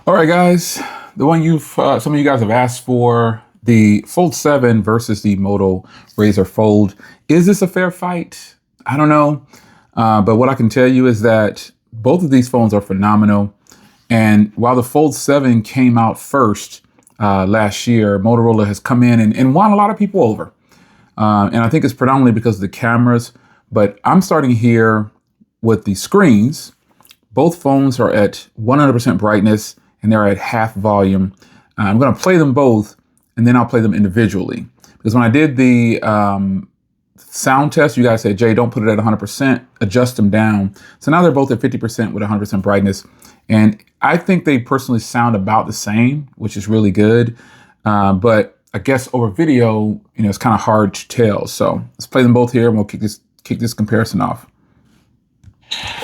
All right, guys, the one some of you guys have asked for, the Fold 7 versus the Moto Razr Fold. Is this a fair fight? I don't know. But what I can tell you is that both of these phones are phenomenal. And while the Fold 7 came out first last year, Motorola has come in and won a lot of people over. And I think it's predominantly because of the cameras. But I'm starting here with the screens. Both phones are at 100% brightness and they're at half volume. I'm going to play them both and then I'll play them individually. Because when I did the sound test, you guys said, Jay, don't put it at 100%, adjust them down. So now they're both at 50% with 100% brightness. And I think they personally sound about the same, which is really good. But I guess over video, it's kind of hard to tell. So let's play them both here and we'll kick this comparison off.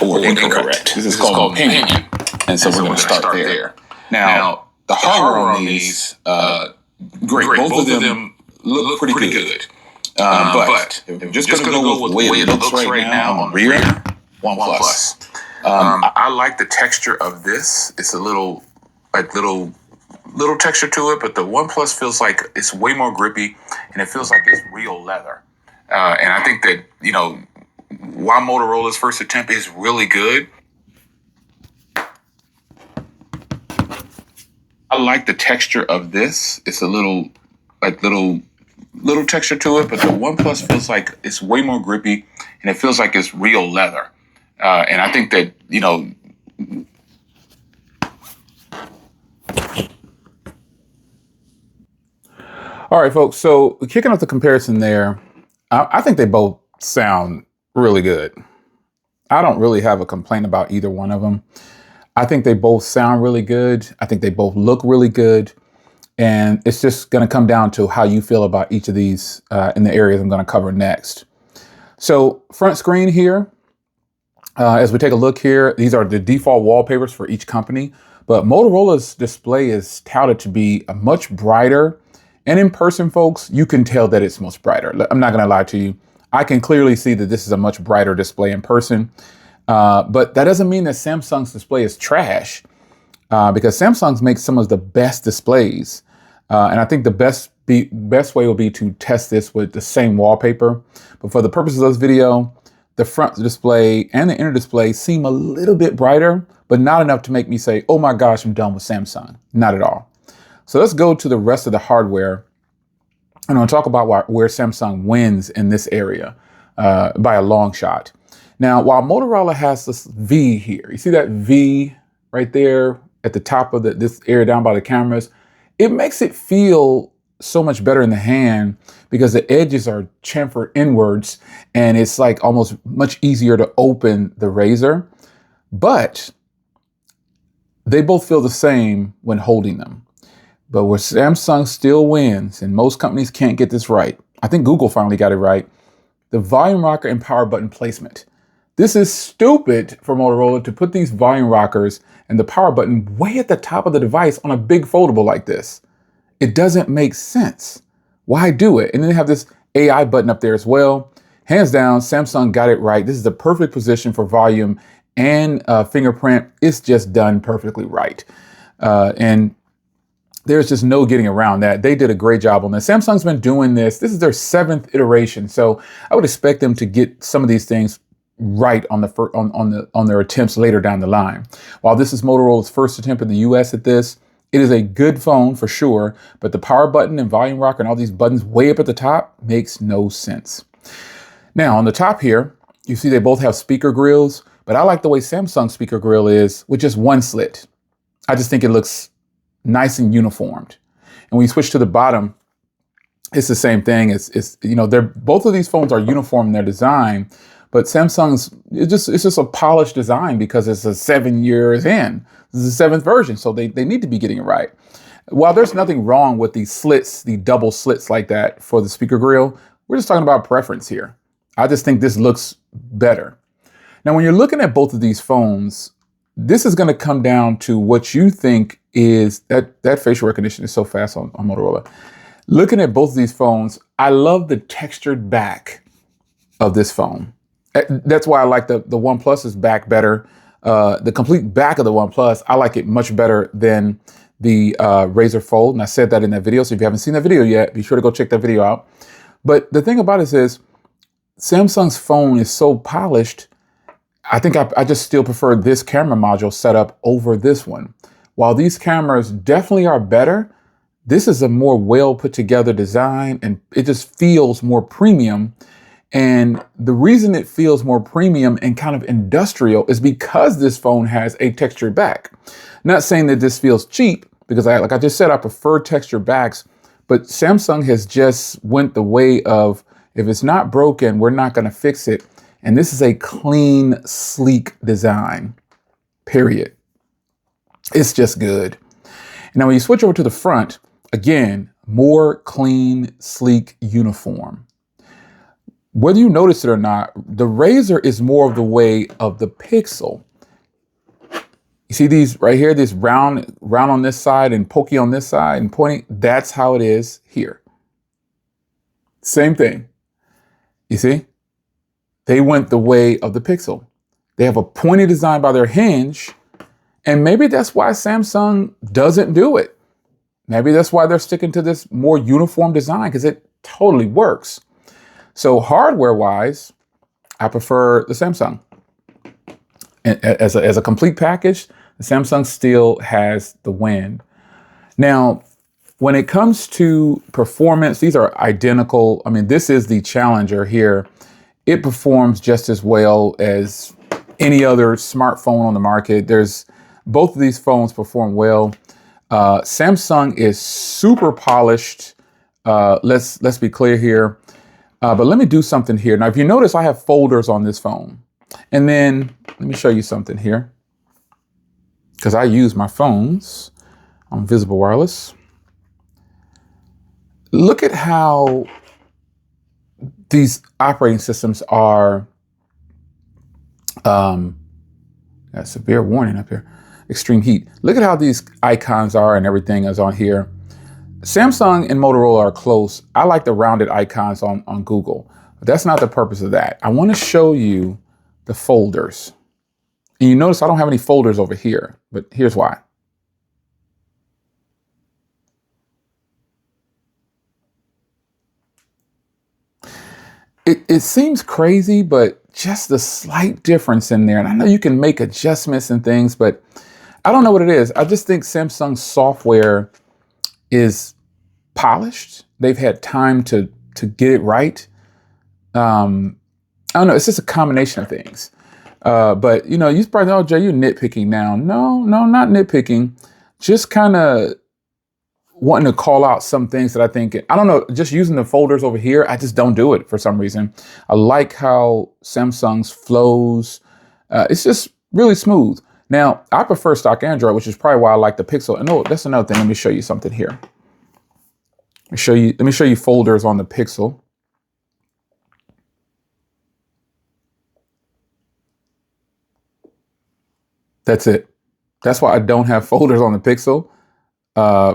Or incorrect. This is called opinion. And so we're going to start there. Now, the hardware on these, great. Both of them look pretty good. But if we're just going to go with the way it looks right now on rear, OnePlus. I like the texture of this. It's a little texture to it, but the OnePlus feels like it's way more grippy and it feels like it's real leather. And I think that, while Motorola's first attempt is really good, I like the texture of this. It's a little texture to it, but the OnePlus feels like it's way more grippy and it feels like it's real leather. And I think that, All right, folks. So kicking off the comparison there, I think they both sound really good. I don't really have a complaint about either one of them. I think they both sound really good. I think they both look really good. And it's just going to come down to how you feel about each of these in the areas I'm going to cover next. So front screen here, as we take a look here, these are the default wallpapers for each company. But Motorola's display is touted to be a much brighter. And in person, folks, you can tell that it's much brighter. I'm not going to lie to you. I can clearly see that this is a much brighter display in person. But that doesn't mean that Samsung's display is trash, because Samsung's makes some of the best displays. And I think the best way will be to test this with the same wallpaper. But for the purposes of this video, the front display and the inner display seem a little bit brighter, but not enough to make me say, oh my gosh, I'm done with Samsung. Not at all. So let's go to the rest of the hardware. And I'll talk about where Samsung wins in this area by a long shot. Now, while Motorola has this V here, you see that V right there at the top of this area down by the cameras, it makes it feel so much better in the hand because the edges are chamfered inwards and it's like almost much easier to open the Razr. But they both feel the same when holding them. But where Samsung still wins, and most companies can't get this right, I think Google finally got it right, the volume rocker and power button placement. This is stupid for Motorola to put these volume rockers and the power button way at the top of the device on a big foldable like this. It doesn't make sense. Why do it? And then they have this AI button up there as well. Hands down, Samsung got it right. This is the perfect position for volume and fingerprint. It's just done perfectly right. And there's just no getting around that. They did a great job on this. Samsung's been doing this. This is their 7th iteration. So I would expect them to get some of these things right on their attempts later down the line. While this is Motorola's first attempt in the US at this, it is a good phone for sure, but the power button and volume rocker and all these buttons way up at the top makes no sense. Now on the top here, you see they both have speaker grills, but I like the way Samsung's speaker grill is with just one slit. I just think it looks nice and uniformed. And when you switch to the bottom, it's the same thing. They're both of these phones are uniform in their design, but Samsung's it's just a polished design because it's 7 years in. This is the 7th version, so they need to be getting it right. While there's nothing wrong with these slits, the double slits like that for the speaker grill, we're just talking about preference here. I just think this looks better. Now, when you're looking at both of these phones, this is going to come down to what you think is that facial recognition is so fast on Motorola. Looking at both of these phones, I love the textured back of this phone. That's why I like the OnePlus's back better. The complete back of the OnePlus, I like it much better than the Razr Fold. And I said that in that video. So if you haven't seen that video yet, be sure to go check that video out. But the thing about it is Samsung's phone is so polished. I think I just still prefer this camera module setup over this one. While these cameras definitely are better, this is a more well put together design and it just feels more premium. And the reason it feels more premium and kind of industrial is because this phone has a textured back. Not saying that this feels cheap, because like I just said, I prefer textured backs, but Samsung has just went the way of, if it's not broken, we're not going to fix it. And this is a clean, sleek design, period. It's just good. Now, when you switch over to the front, again, more clean, sleek, uniform. Whether you notice it or not, the Razr is more of the way of the Pixel. You see these right here, this round on this side and pokey on this side and pointing, that's how it is here. Same thing. You see? They went the way of the Pixel. They have a pointy design by their hinge, and maybe that's why Samsung doesn't do it. Maybe that's why they're sticking to this more uniform design, because it totally works. So hardware-wise, I prefer the Samsung. And as a complete package, the Samsung still has the win. Now, when it comes to performance, these are identical. I mean, this is the Challenger here. It performs just as well as any other smartphone on the market. Both of these phones perform well. Samsung is super polished. Let's be clear here. But let me do something here. Now, if you notice, I have folders on this phone. And then let me show you something here, because I use my phones on Visible Wireless. Look at how these operating systems are, got a severe warning up here, extreme heat. Look at how these icons are and everything is on here. Samsung and Motorola are close. I like the rounded icons on Google, but that's not the purpose of that. I want to show you the folders. And you notice I don't have any folders over here, but here's why. It seems crazy, but just the slight difference in there. And I know you can make adjustments and things, but I don't know what it is. I just think Samsung's software is polished. They've had time to get it right. I don't know. It's just a combination of things. But you know, you probably know, oh, Jay, you're nitpicking now. No, not nitpicking. Just kind of wanting to call out some things that I think, I don't know, just using the folders over here, I just don't do it for some reason. I like how Samsung's flows. It's just really smooth. Now, I prefer stock Android, which is probably why I like the Pixel. And no, that's another thing. Let me show you something here. Let me show you folders on the Pixel. That's it. That's why I don't have folders on the Pixel,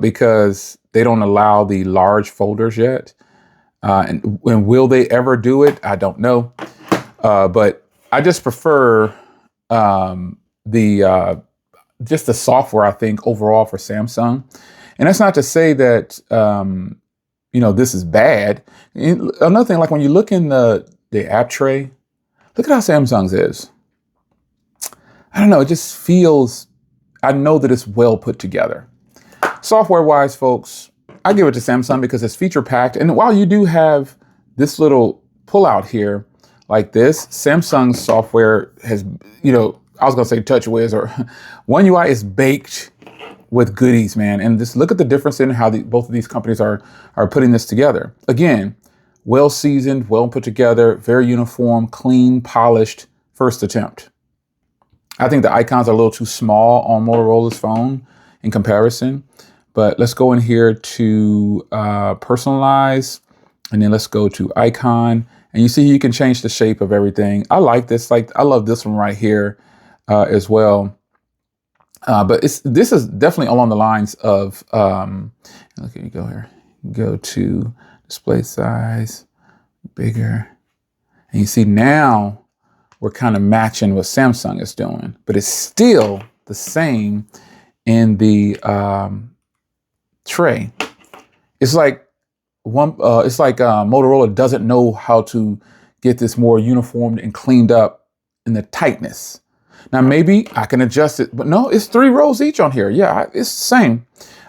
because they don't allow the large folders yet. And will they ever do it? I don't know. But I just prefer just the software, I think, overall for Samsung. And that's not to say that, you know, this is bad. Another thing, like when you look in the app tray, look at how Samsung's is. I don't know, it just feels, I know that it's well put together. Software-wise, folks, I give it to Samsung because it's feature-packed. And while you do have this little pull-out here, like this, Samsung's software has, you know, I was going to say TouchWiz or One UI is baked with goodies, man. And just look at the difference in how both of these companies are putting this together. Again, well-seasoned, well put together, very uniform, clean, polished, first attempt. I think the icons are a little too small on Motorola's phone in comparison, but let's go in here to personalize, and then let's go to icon, and you see you can change the shape of everything. I like this, I love this one right here as well. But this is definitely along the lines of, look, you go here, go to display size, bigger, and you see now we're kind of matching what Samsung is doing, but it's still the same in the tray. It's like Motorola doesn't know how to get this more uniformed and cleaned up in the tightness. Now maybe I can adjust it, but no, it's 3 rows each on here. Yeah, it's the same.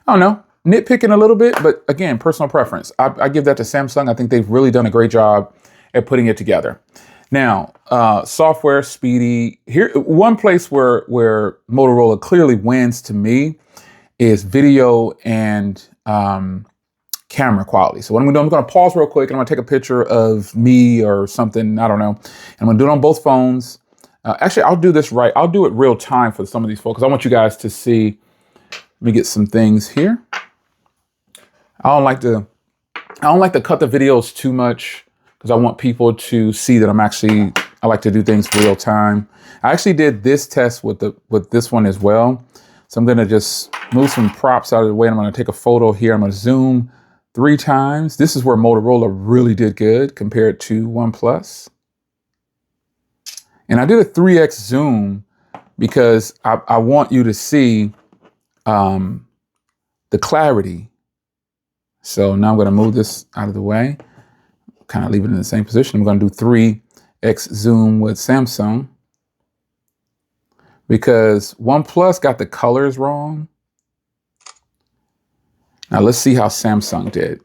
I don't know, nitpicking a little bit, but again, personal preference. I give that to Samsung. I think they've really done a great job at putting it together. Now, software, speedy. Here, one place where Motorola clearly wins to me is video and camera quality. So what I'm going to pause real quick and I'm going to take a picture of me or something. I don't know. And I'm going to do it on both phones. Actually, I'll do this right. I'll do it real time for some of these folks. I want you guys to see. Let me get some things here. I don't like to cut the videos too much because I want people to see that I like to do things real time. I actually did this test with this one as well. So I'm going to just move some props out of the way. And I'm going to take a photo here. I'm going to zoom 3 times. This is where Motorola really did good compared to OnePlus. And I did a 3x zoom because I want you to see the clarity. So now I'm going to move this out of the way, kind of leave it in the same position. I'm going to do 3x zoom with Samsung because OnePlus got the colors wrong. Now let's see how Samsung did.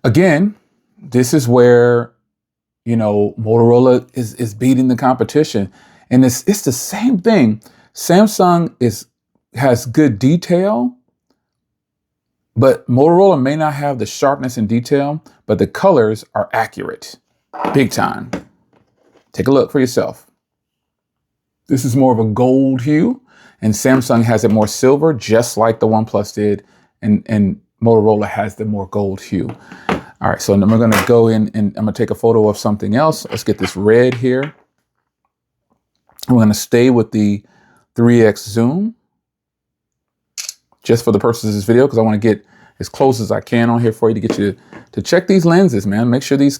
Again, this is where, you know, Motorola is beating the competition. And it's the same thing. Samsung has good detail, but Motorola may not have the sharpness and detail, but the colors are accurate, big time. Take a look for yourself. This is more of a gold hue, and Samsung has it more silver, just like the OnePlus did, and Motorola has the more gold hue. All right, so then we're gonna go in and I'm gonna take a photo of something else. Let's get this red here. I'm gonna stay with the 3x zoom just for the purposes of this video because I wanna get as close as I can on here for you to get you to check these lenses, man. Make sure these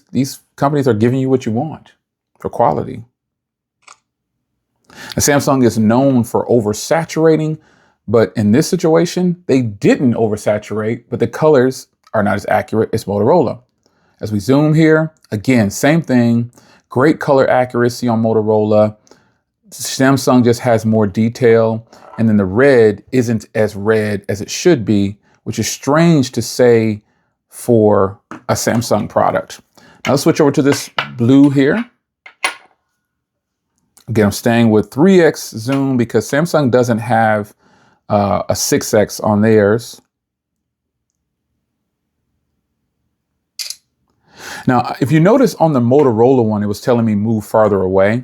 companies are giving you what you want for quality. And Samsung is known for oversaturating, but in this situation, they didn't oversaturate, but the colors are not as accurate as Motorola. As we zoom here, again, same thing, great color accuracy on Motorola. Samsung just has more detail, and then the red isn't as red as it should be, which is strange to say for a Samsung product. Now let's switch over to this blue here. Again, I'm staying with 3x zoom because Samsung doesn't have a 6x on theirs. Now, if you notice on the Motorola one, it was telling me move farther away.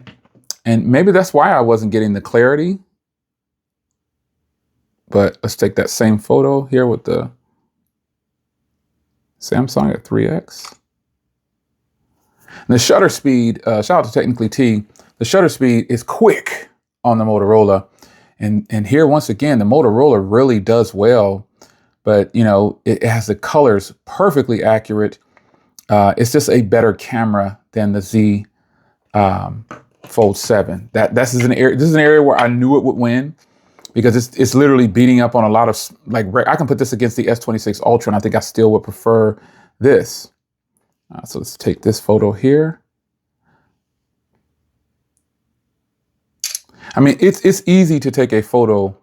And maybe that's why I wasn't getting the clarity. But let's take that same photo here with the Samsung at 3x. And the shutter speed, shout out to Technically T, the shutter speed is quick on the Motorola. And here, once again, the Motorola really does well. But, you know, it has the colors perfectly accurate. It's just a better camera than the Z Fold 7. This is an area where I knew it would win because it's literally beating up on a lot of, like, I can put this against the S26 Ultra, and I think I still would prefer this. So let's take this photo here. I mean, it's easy to take a photo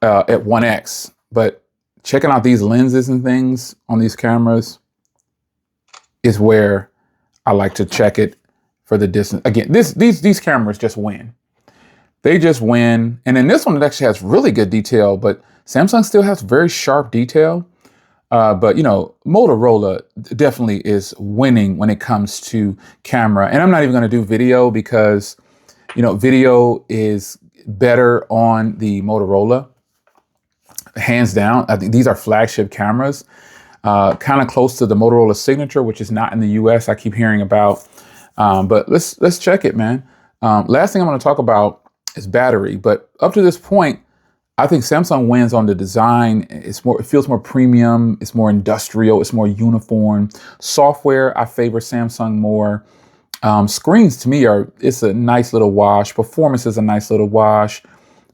at 1x, but checking out these lenses and things on these cameras is where I like to check it for the distance. Again, these cameras just win. They just win. And then this one, it actually has really good detail, but Samsung still has very sharp detail. But, you know, Motorola definitely is winning when it comes to camera. And I'm not even going to do video because, you know, video is better on the Motorola, hands down. I think these are flagship cameras, kind of close to the Motorola Signature, which is not in the US. I keep hearing about, but let's check it, man. Last thing I'm going to talk about is battery. But up to this point, I think Samsung wins on the design. It feels more premium. It's more industrial. It's more uniform. Software, I favor Samsung more. Screens to me it's a nice little wash. Performance is a nice little wash.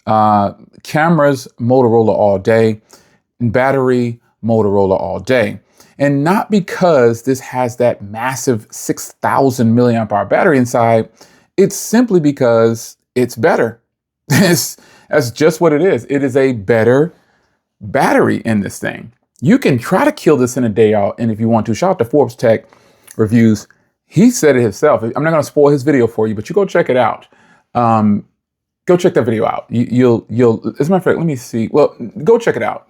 Cameras, Motorola all day. And battery, Motorola all day. And not because this has that massive 6,000 milliamp hour battery inside. It's simply because it's better. That's just what it is. It is a better battery in this thing. You can try to kill this in a day out, and if you want to, shout out to Forbes Tech Reviews. He said it himself. I'm not going to spoil his video for you, but you go check it out. Go check that video out. You'll. As a matter of fact, let me see. Well, go check it out.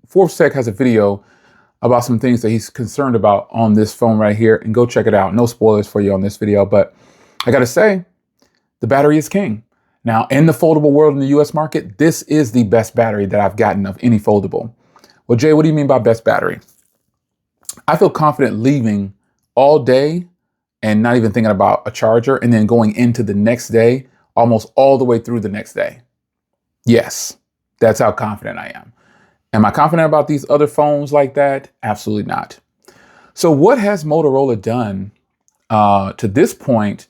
Forbes Tech has a video about some things that he's concerned about on this phone right here, and go check it out. No spoilers for you on this video, but I got to say, the battery is king. Now, in the foldable world in the US market, this is the best battery that I've gotten of any foldable. Well, Jay, what do you mean by best battery? I feel confident leaving all day and not even thinking about a charger and then going into the next day, almost all the way through the next day. Yes, that's how confident I am. Am I confident about these other phones like that? Absolutely not. So what has Motorola done to this point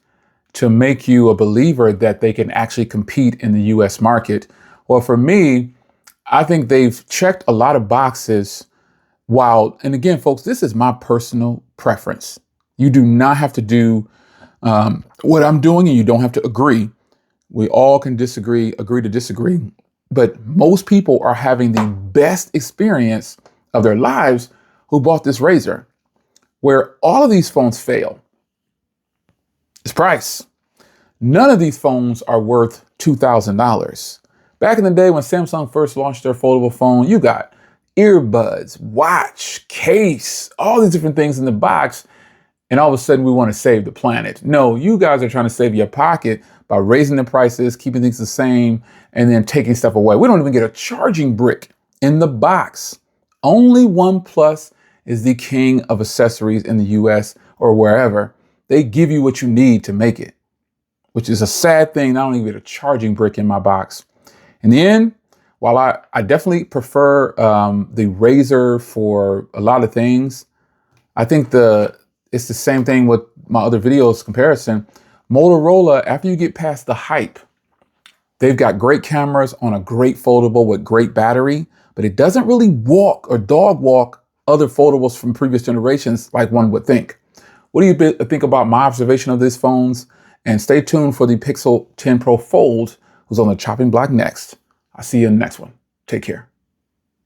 to make you a believer that they can actually compete in the US market? Well, for me, I think they've checked a lot of boxes and again, folks, this is my personal preference. You do not have to do what I'm doing, and you don't have to agree. We all can agree to disagree. But most people are having the best experience of their lives who bought this Razr. Where all of these phones fail is price. None of these phones are worth $2,000. Back in the day when Samsung first launched their foldable phone, you got earbuds, watch, case, all these different things in the box. And all of a sudden we want to save the planet. No, you guys are trying to save your pocket by raising the prices, keeping things the same, and then taking stuff away. We don't even get a charging brick in the box. Only OnePlus is the king of accessories in the US or wherever. They give you what you need to make it, which is a sad thing. I don't even get a charging brick in my box. In the end, while I definitely prefer the Razr for a lot of things, I think it's the same thing with my other videos comparison. Motorola, after you get past the hype, they've got great cameras on a great foldable with great battery, but it doesn't really walk or dog walk other foldables from previous generations like one would think. What do you think about my observation of these phones? And stay tuned for the Pixel 10 Pro Fold, who's on the chopping block next. I'll see you in the next one. Take care.